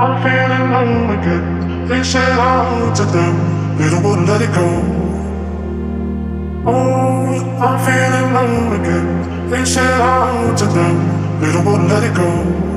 I'm feeling low again. They said out to them, they don't wanna let it go. I'm feeling low again. They said out to them, they don't wanna let it go.